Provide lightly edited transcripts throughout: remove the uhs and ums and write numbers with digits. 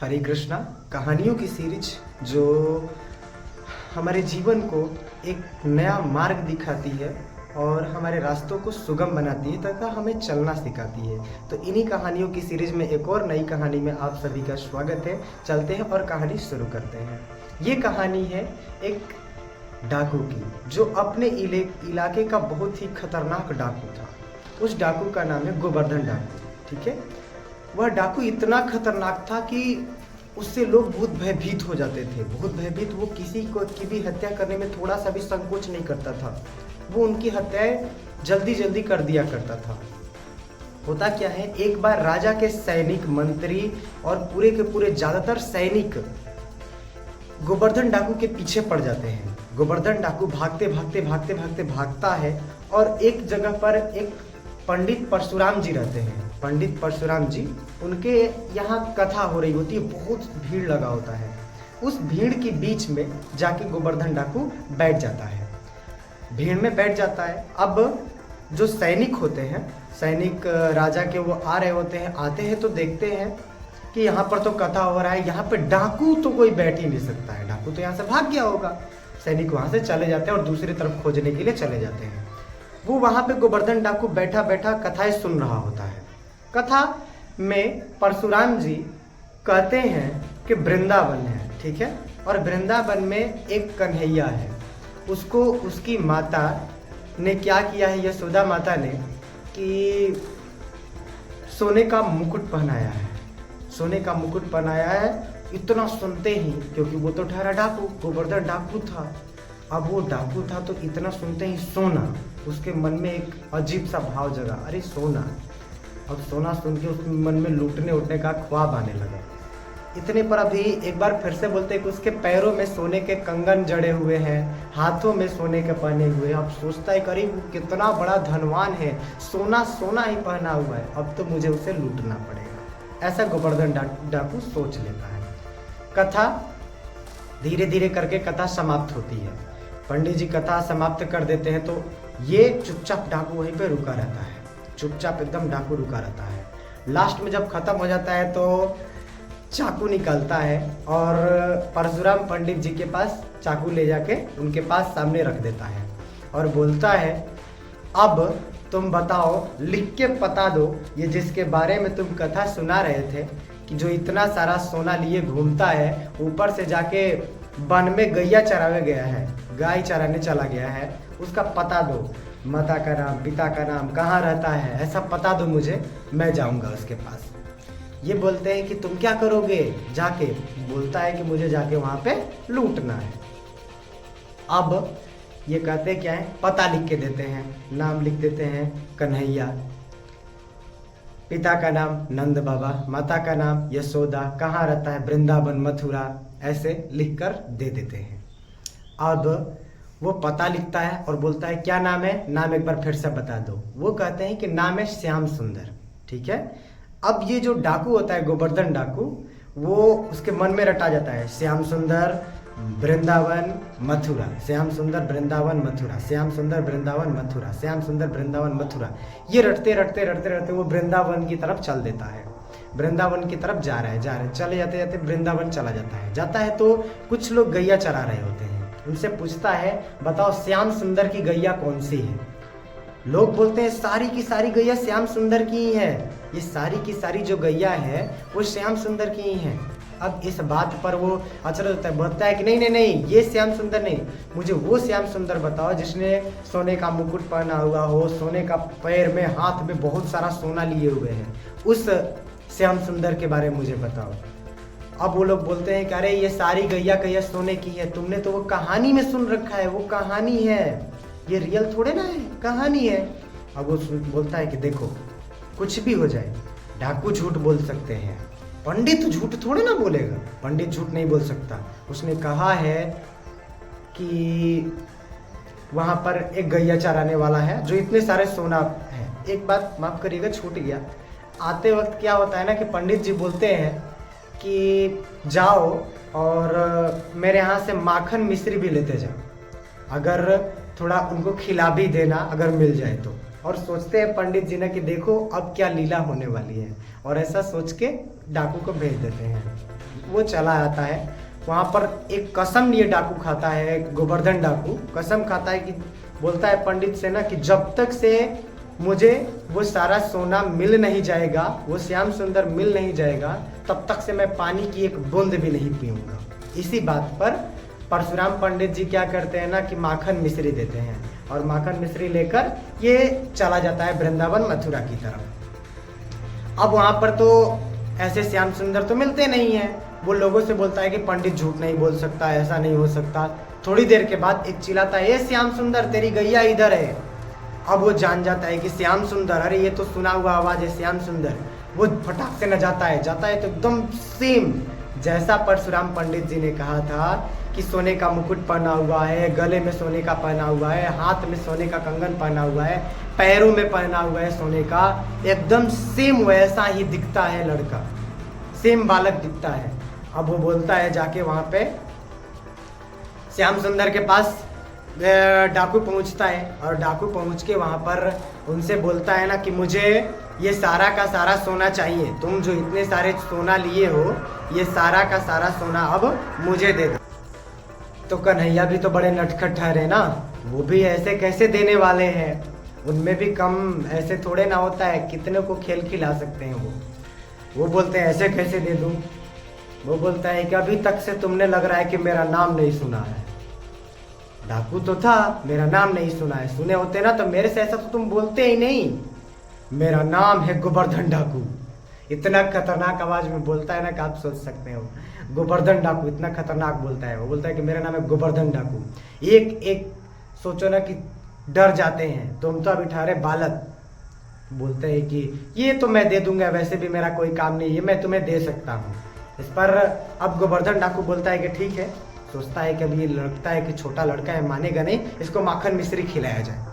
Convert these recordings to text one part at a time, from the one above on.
हरे कृष्णा। कहानियों की सीरीज जो हमारे जीवन को एक नया मार्ग दिखाती है और हमारे रास्तों को सुगम बनाती है तथा हमें चलना सिखाती है। तो इन्हीं कहानियों की सीरीज में एक और नई कहानी में आप सभी का स्वागत है। चलते हैं और कहानी शुरू करते हैं। ये कहानी है एक डाकू की, जो अपने इलाके का बहुत ही खतरनाक डाकू था। उस डाकू का नाम है गोवर्धन डाकू। ठीक है, वह डाकू इतना खतरनाक था कि उससे लोग बहुत भयभीत हो जाते थे। बहुत भयभीत, वो किसी को की भी हत्या करने में थोड़ा सा भी संकोच नहीं करता था। वो उनकी हत्याएं जल्दी जल्दी कर दिया करता था। होता क्या है, एक बार राजा के सैनिक, मंत्री और पूरे के पूरे ज्यादातर सैनिक गोवर्धन डाकू के पीछे पड़ जाते हैं। गोवर्धन डाकू भागते भागते भागते भागते भागता है और एक जगह पर एक पंडित परशुराम जी रहते हैं। पंडित परशुराम जी, उनके यहाँ कथा हो रही होती है, बहुत भीड़ लगा होता है। उस भीड़ के बीच में जाके गोवर्धन डाकू बैठ जाता है। भीड़ में बैठ जाता है। अब जो सैनिक होते हैं, सैनिक राजा के, वो आ रहे होते हैं। आते हैं तो देखते हैं कि यहाँ पर तो कथा हो रहा है, यहाँ पे डाकू तो कोई बैठ ही नहीं सकता है। डाकू तो यहाँ से भाग गया होगा। सैनिक वहाँ से चले जाते हैं और दूसरी तरफ खोजने के लिए चले जाते हैं। वो वहाँ पे गोवर्धन डाकू बैठा बैठा कथाएं सुन रहा होता है। कथा में परशुराम जी कहते हैं कि वृंदावन है, ठीक है, और वृंदावन में एक कन्हैया है। उसको उसकी माता ने क्या किया है, यशोदा माता ने, कि सोने का मुकुट पहनाया है। सोने का मुकुट पहनाया है। इतना सुनते ही, क्योंकि वो तो ठहरा डाकू, गोवर्धन डाकू था। अब वो डाकू था तो इतना सुनते ही सोना, उसके मन में एक अजीब सा भाव जगा, अरे सोना। अब सोना सुन के उसके मन में लूटने उठने का ख्वाब आने लगा। इतने पर अभी एक बार फिर से बोलते हैं कि उसके पैरों में सोने के कंगन जड़े हुए हैं, हाथों में सोने के पहने हुए हैं। अब सोचता है, अरे वो कितना बड़ा धनवान है, सोना सोना ही पहना हुआ है, अब तो मुझे उसे लूटना पड़ेगा। ऐसा गोवर्धन डाकू सोच लेता है। कथा धीरे धीरे करके कथा समाप्त होती है। पंडित जी कथा समाप्त कर देते हैं तो ये चुपचाप डाकू वहीं पे रुका रहता है। चुपचाप एकदम डाकू रुका रहता है। लास्ट में जब खत्म हो जाता है तो चाकू निकालता है और परशुराम पंडित जी के पास चाकू ले जाके उनके पास सामने रख देता है और बोलता है, अब तुम बताओ, लिख के बता दो, ये जिसके बारे में तुम कथा सुना रहे थे कि जो इतना सारा सोना लिए घूमता है, ऊपर से जाके वन में गैया चरावे गया है, गाय चराने चला गया है, उसका पता दो, माता का नाम, पिता का नाम, कहाँ रहता है, ऐसा पता दो मुझे, मैं जाऊंगा उसके पास। ये बोलते हैं कि तुम क्या करोगे जाके? बोलता है कि मुझे जाके वहां पे लूटना है। अब ये कहते क्या है, पता लिख के देते हैं, नाम लिख देते हैं कन्हैया, पिता का नाम नंद बाबा, माता का नाम यशोदा, कहाँ रहता है वृंदावन मथुरा, ऐसे लिखकर दे देते हैं। अब वो पता लिखता है और बोलता है, क्या नाम है? नाम एक बार फिर से बता दो। वो कहते हैं कि नाम है श्याम सुंदर। ठीक है, अब ये जो डाकू होता है गोवर्धन डाकू, वो उसके मन में रटा जाता है, श्याम सुंदर वृंदावन मथुरा, श्याम सुंदर वृंदावन मथुरा, श्याम सुंदर वृंदावन मथुरा, श्याम सुंदर वृंदावन मथुरा। ये रटते रटते रटते रटते वो वृंदावन की तरफ चल देता है। वृंदावन की तरफ जा रहा है, चले जाते जाते वृंदावन चला जाता है तो कुछ लोग गैया चरा रहे होते हैं। उनसे पूछता है, बताओ श्याम सुंदर की गैया कौन सी है? लोग बोलते हैं, सारी की सारी गैया श्याम सुंदर की ही है। ये सारी की सारी जो गैया है वो श्याम सुंदर की ही है। अब इस बात पर वो अचरज होता है, बोलता है कि नहीं नहीं नहीं, ये श्याम सुंदर नहीं, मुझे वो श्याम सुंदर बताओ जिसने सोने का मुकुट पहना हुआ हो, सोने का पैर में, हाथ में बहुत सारा सोना लिए हुए हैं, उस श्याम सुंदर के बारे में मुझे बताओ। अब वो लोग बोलते हैं कि अरे ये सारी गैया सोने की है, तुमने तो वो कहानी में सुन रखा है, वो कहानी है, ये रियल थोड़े ना है, कहानी है। अब वो बोलता है कि देखो, कुछ भी हो जाए, डाकू झूठ बोल सकते हैं, पंडित झूठ थोड़े ना बोलेगा, पंडित झूठ नहीं बोल सकता। उसने कहा है कि वहां पर एक गैया चराने वाला है जो इतने सारे सोना है। एक बात माफ करिएगा, छूट गया। आते वक्त क्या होता है ना कि पंडित जी बोलते हैं कि जाओ और मेरे यहाँ से माखन मिश्री भी लेते जाओ, अगर थोड़ा उनको खिला भी देना अगर मिल जाए तो। और सोचते हैं पंडित जी ने कि देखो अब क्या लीला होने वाली है, और ऐसा सोच के डाकू को भेज देते हैं। वो चला आता है। वहाँ पर एक कसम ये डाकू खाता है, गोवर्धन डाकू कसम खाता है कि बोलता है पंडित से ना कि जब तक से मुझे वो सारा सोना मिल नहीं जाएगा, वो श्याम सुंदर मिल नहीं जाएगा, तब तक से मैं पानी की एक बूंद भी नहीं पीऊंगा। इसी बात पर परशुराम पंडित जी क्या करते हैं ना कि माखन मिश्री देते हैं और माखन मिश्री लेकर ये चला जाता है वृंदावन मथुरा की तरफ। अब वहाँ पर तो ऐसे श्याम सुंदर तो मिलते नहीं हैं। वो लोगों से बोलता है कि पंडित झूठ नहीं बोल सकता, ऐसा नहीं हो सकता। थोड़ी देर के बाद एक चिल्लाता है, ए श्याम सुंदर तेरी गैया इधर है। अब वो जान जाता है कि श्याम सुंदर, अरे ये तो सुना हुआ आवाज है श्याम सुंदर। वो फटाक से न जाता है तो एकदम सेम जैसा परशुराम पंडित जी ने कहा था कि सोने का मुकुट पहना हुआ है, गले में सोने का पहना हुआ है, हाथ में सोने का कंगन पहना हुआ है, पैरों में पहना हुआ है सोने का, एकदम सेम वैसा ही दिखता है लड़का, सेम बालक दिखता है। अब वो बोलता है जाके वहाँ पे श्याम सुंदर के पास डाकू पहुँचता है और डाकू पहुँच के वहाँ पर उनसे बोलता है ना कि मुझे ये सारा का सारा सोना चाहिए, तुम जो इतने सारे सोना लिए हो ये सारा का सारा सोना अब मुझे दे दो। तो कन्हैया भी तो बड़े नटखट ठहरे ना, वो भी ऐसे कैसे देने वाले हैं, उनमें भी कम ऐसे थोड़े ना होता है, कितने को खेल खिला सकते हैं वो बोलते हैं ऐसे कैसे दे दूं। वो बोलता है कि अभी तक से तुमने लग रहा है कि मेरा नाम नहीं सुना है। डाकू तो था, मेरा नाम नहीं सुना है, सुने होते ना तो मेरे से ऐसा तो तुम बोलते ही नहीं। मेरा नाम है गोवर्धन डाकू। इतना खतरनाक आवाज में बोलता है ना कि आप सोच सकते हो, गोवर्धन डाकू इतना खतरनाक बोलता है। वो बोलता है कि मेरा नाम है गोवर्धन डाकू। एक एक सोचो ना कि डर जाते हैं, तुम तो अभी ठहरे बालक। बोलते हैं कि ये तो मैं दे दूंगा, वैसे भी मेरा कोई काम नहीं है, मैं तुम्हें दे सकता हूँ। इस पर अब गोवर्धन डाकू बोलता है कि ठीक है, सोचता है कि अभी ये लगता है कि छोटा लड़का है, मानेगा नहीं, इसको माखन मिश्री खिलाया जाए।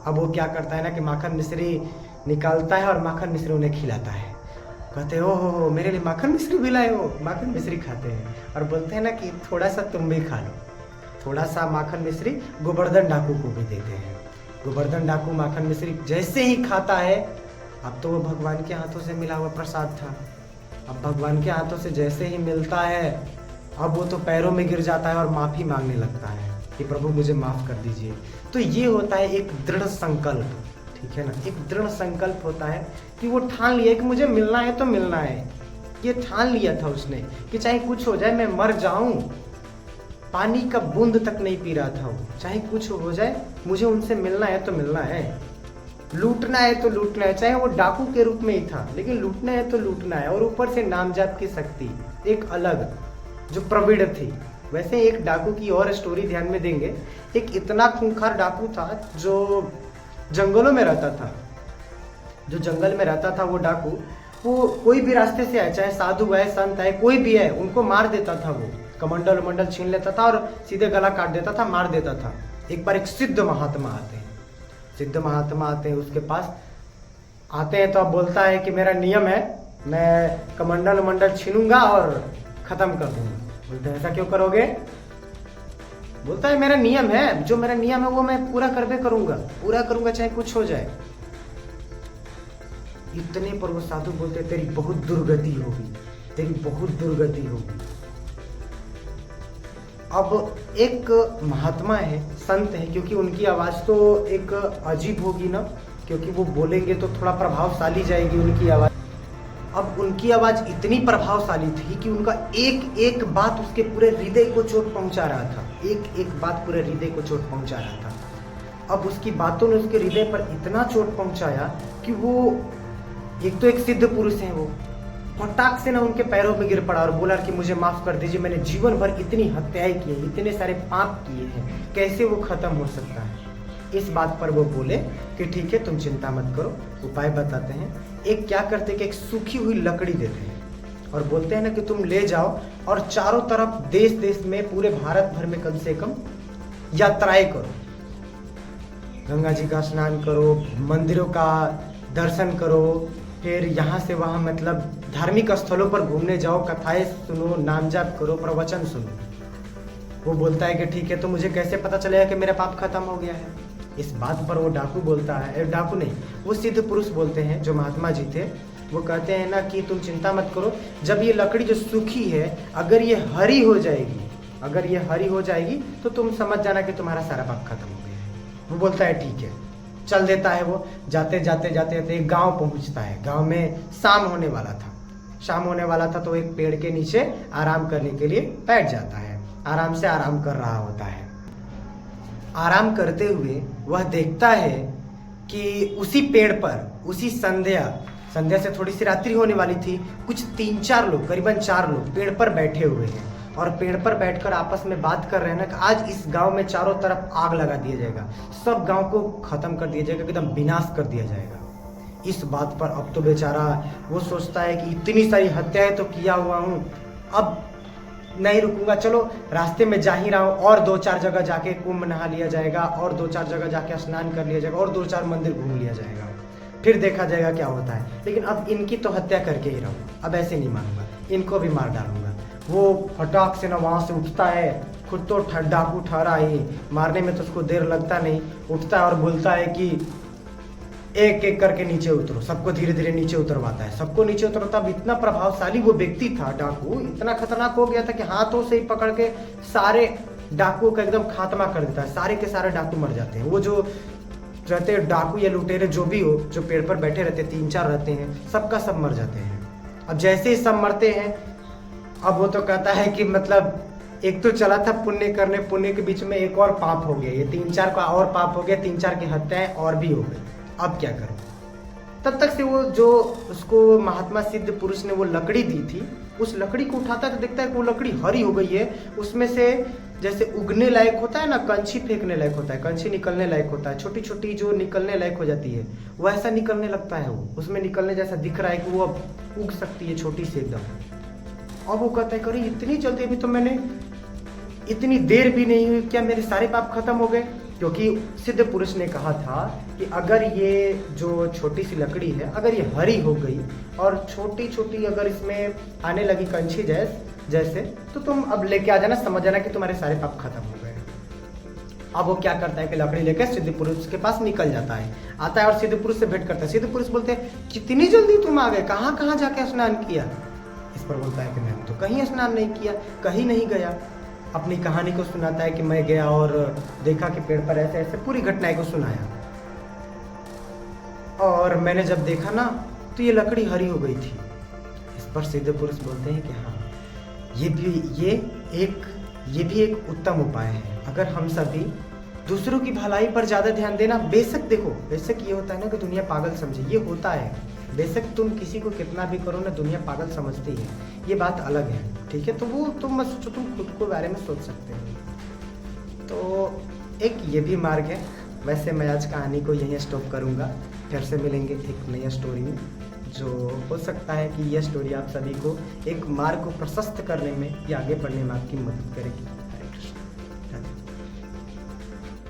अब वो क्या करता है ना कि माखन मिश्री निकालता है और माखन मिश्री उन्हें खिलाता है। कहते हो मेरे लिए माखन मिश्री भी लाए हो। माखन मिश्री खाते हैं और बोलते हैं ना कि थोड़ा सा तुम भी खा लो। थोड़ा सा माखन मिश्री गोवर्धन डाकू को भी देते हैं। गोवर्धन डाकू माखन मिश्री जैसे ही खाता है, अब तो वो भगवान के हाथों से मिला हुआ प्रसाद था, अब भगवान के हाथों से जैसे ही मिलता है, अब वो तो पैरों में गिर जाता है और माफ़ी मांगने लगता है कि प्रभु मुझे माफ़ कर दीजिए। तो ये होता है एक दृढ़ संकल्प, ठीक है ना, एक दृढ़ संकल्प होता है कि वो ठान लिया कि मुझे मिलना है तो मिलना है। ये ठान लिया था उसने कि चाहे कुछ हो जाए, मैं मर जाऊं, पानी का बूंद तक नहीं पी रहा था वो, चाहे कुछ हो जाए मुझे उनसे मिलना है तो मिलना है, लूटना है तो लूटना है। चाहे वो डाकू के रूप में ही था, लेकिन लूटना है तो लूटना है। और ऊपर से नामजाप की शक्ति एक अलग जो प्रवीण थी। वैसे एक डाकू की और स्टोरी ध्यान में देंगे। एक इतना खूंखार डाकू था जो जंगलों में रहता था। जो जंगल में रहता था वो डाकू, वो कोई भी रास्ते से आए, चाहे साधु आए, संत आए, कोई भी है, उनको मार देता था। वो कमंडल उमंडल छीन लेता था और सीधे गला काट देता था, मार देता था। एक बार एक सिद्ध महात्मा आते हैं, सिद्ध महात्मा आते हैं उसके पास, आते हैं तो अब बोलता है कि मेरा नियम है, मैं कमंडल उमंडल छीनूंगा और खत्म कर दूंगा। बोलते हैं ऐसा क्यों करोगे? बोलता है मेरा नियम है, जो मेरा नियम है वो मैं पूरा करके करूंगा, पूरा करूंगा चाहे कुछ हो जाए। इतने पर वो साधु बोलते तेरी बहुत दुर्गति होगी, तेरी बहुत दुर्गति होगी। अब एक महात्मा है, संत है, क्योंकि उनकी आवाज तो एक अजीब होगी ना, क्योंकि वो बोलेंगे तो थोड़ा प्रभावशाली जाएगी उनकी आवाज। अब उनकी आवाज इतनी प्रभावशाली थी कि उनका एक एक बात उसके पूरे हृदय को चोट पहुंचा रहा था, एक एक बात पूरे हृदय को चोट पहुंचा रहा था। अब उसकी बातों ने उसके हृदय पर इतना चोट पहुंचाया कि वो, एक तो एक सिद्ध पुरुष है, वो फटाक से ना उनके पैरों में गिर पड़ा और बोला कि मुझे माफ कर दीजिए, मैंने जीवन भर इतनी हत्याएं की है, इतने सारे पाप किए हैं, कैसे वो खत्म हो सकता है। इस बात पर वो बोले कि ठीक है तुम चिंता मत करो, उपाय बताते हैं। एक क्या करते कि एक सूखी हुई लकड़ी देते हैं और बोलते हैं ना कि तुम ले जाओ और चारों तरफ देश देश में, पूरे भारत भर में कम से कम यात्राएं करो, गंगा जी का स्नान करो, मंदिरों का दर्शन करो, फिर यहाँ से वहाँ मतलब धार्मिक स्थलों पर घूमने जाओ, कथाएं सुनो, नाम जाप करो, प्रवचन सुनो। वो बोलता है कि ठीक है, तो मुझे कैसे पता चलेगा कि मेरा पाप खत्म हो गया है? इस बात पर वो डाकू बोलता है, डाकू नहीं, वो सिद्ध पुरुष बोलते हैं जो महात्मा जी थे, वो कहते हैं ना कि तुम चिंता मत करो, जब ये लकड़ी जो सूखी है अगर ये हरी हो जाएगी, अगर ये हरी हो जाएगी तो तुम समझ जाना कि तुम्हारा सारा पाप खत्म हो गया है। वो बोलता है ठीक है, चल देता है। वो जाते जाते जाते जाते एक गाँव पहुँचता है। गाँव में शाम होने वाला था। शाम होने वाला था तो एक पेड़ के नीचे आराम करने के लिए बैठ जाता है। आराम से आराम कर रहा होता है। आराम करते हुए वह देखता है कि उसी पेड़ पर, उसी संध्या से थोड़ी सी रात्रि होने वाली थी, कुछ 3-4 लोग, करीबन 4 लोग पेड़ पर बैठे हुए हैं और पेड़ पर बैठकर आपस में बात कर रहे हैं ना कि आज इस गांव में चारों तरफ आग लगा दिया जाएगा, सब गांव को खत्म कर दिया जाएगा, एकदम विनाश कर दिया जाएगा। इस बात पर अब तो बेचारा वो सोचता है कि इतनी सारी हत्याएं तो किया हुआ हूँ, अब नहीं रुकूंगा, चलो रास्ते में जा ही रहा हूँ, और 2-4 जगह जाके कुंभ नहा लिया जाएगा, और 2-4 जगह जाके स्नान कर लिया जाएगा, और 2-4 मंदिर घूम लिया जाएगा, फिर देखा जाएगा क्या होता है। लेकिन अब इनकी तो हत्या करके ही रहूँ, अब ऐसे नहीं मानूंगा, इनको भी मार डालूंगा। वो फटाक से ना वहाँ से उठता है, खुद तो डाकू ठहरा ही, मारने में तो उसको देर लगता नहीं, उठता है और बोलता है कि एक एक करके नीचे उतरो। सबको धीरे धीरे नीचे उतरवाता है, सबको नीचे उतरता। अब इतना प्रभावशाली वो व्यक्ति था, डाकू इतना खतरनाक हो गया था कि हाथों से ही पकड़ के सारे डाकुओं का एकदम खात्मा कर देता है। सारे के सारे डाकू मर जाते हैं। वो जो रहते हैं डाकू या लुटेरे जो भी हो, जो पेड़ पर बैठे रहते, 3-4 रहते हैं, सबका सब मर जाते हैं। अब जैसे ही सब मरते हैं, अब वो तो कहता है कि मतलब एक तो चला था पुण्य करने, पुण्य के बीच में एक और पाप हो गया, ये 3-4 का और पाप हो गया, 3-4 की हत्याएं और भी हो गई, अब क्या करूं। तब तक से वो जो उसको महात्मा सिद्ध पुरुष ने वो लकड़ी दी थी, उस लकड़ी को उठाता तो देखता है कि वो लकड़ी हरी हो गई है। उसमें से जैसे उगने लायक होता है ना, कंची फेंकने लायक होता है, कंची निकलने लायक होता है, छोटी छोटी जो निकलने लायक हो जाती है, वो ऐसा निकलने लगता है। वो उसमें निकलने जैसा दिख रहा है कि वो अब उग सकती है, छोटी सी एकदम। अब वो कहता है करी इतनी जल्दी, अभी तो मैंने इतनी देर भी नहीं हुई, क्या मेरे सारे पाप खत्म हो गए? क्योंकि सिद्ध पुरुष ने कहा था कि अगर ये जो छोटी सी लकड़ी है, अगर ये हरी हो गई और छोटी छोटी अगर इसमें आने लगी कंची जैसे, तो तुम अब लेके आ जाना, समझ जाना कि तुम्हारे सारे पाप खत्म हो गए। अब वो क्या करता है कि लकड़ी लेकर सिद्ध पुरुष के पास निकल जाता है, आता है और सिद्ध पुरुष से भेंट करता है। सिद्ध पुरुष बोलते हैं कितनी जल्दी तुम आ गए, कहाँ कहाँ जाके स्नान किया? इस पर बोलता है कि मैंने तो कहीं स्नान नहीं किया, कहीं नहीं गया। अपनी कहानी को सुनाता है कि मैं गया और देखा कि पेड़ पर ऐसे ऐसे, पूरी घटनाएं को सुनाया। और मैंने जब देखा ना तो ये लकड़ी हरी हो गई थी। इस पर सिद्ध पुरुष बोलते हैं कि हाँ, ये भी एक उत्तम उपाय है। अगर हम सभी दूसरों की भलाई पर ज़्यादा ध्यान देना, बेशक देखो, बेशक ये होता है ना कि दुनिया पागल समझे, ये होता है, बेशक तुम किसी को कितना भी करो ना, दुनिया पागल समझती है, ये बात अलग है, ठीक है। तो वो तुम मत सोचो, तुम खुद को बारे में सोच सकते हो। तो एक ये भी मार्ग है। वैसे मैं आज कहानी को यहीं स्टॉप करूँगा, फिर से मिलेंगे एक नई स्टोरी में, जो हो सकता है कि यह स्टोरी आप सभी को एक मार्ग को प्रशस्त करने में या आगे बढ़ने में आपकी मदद करेगी।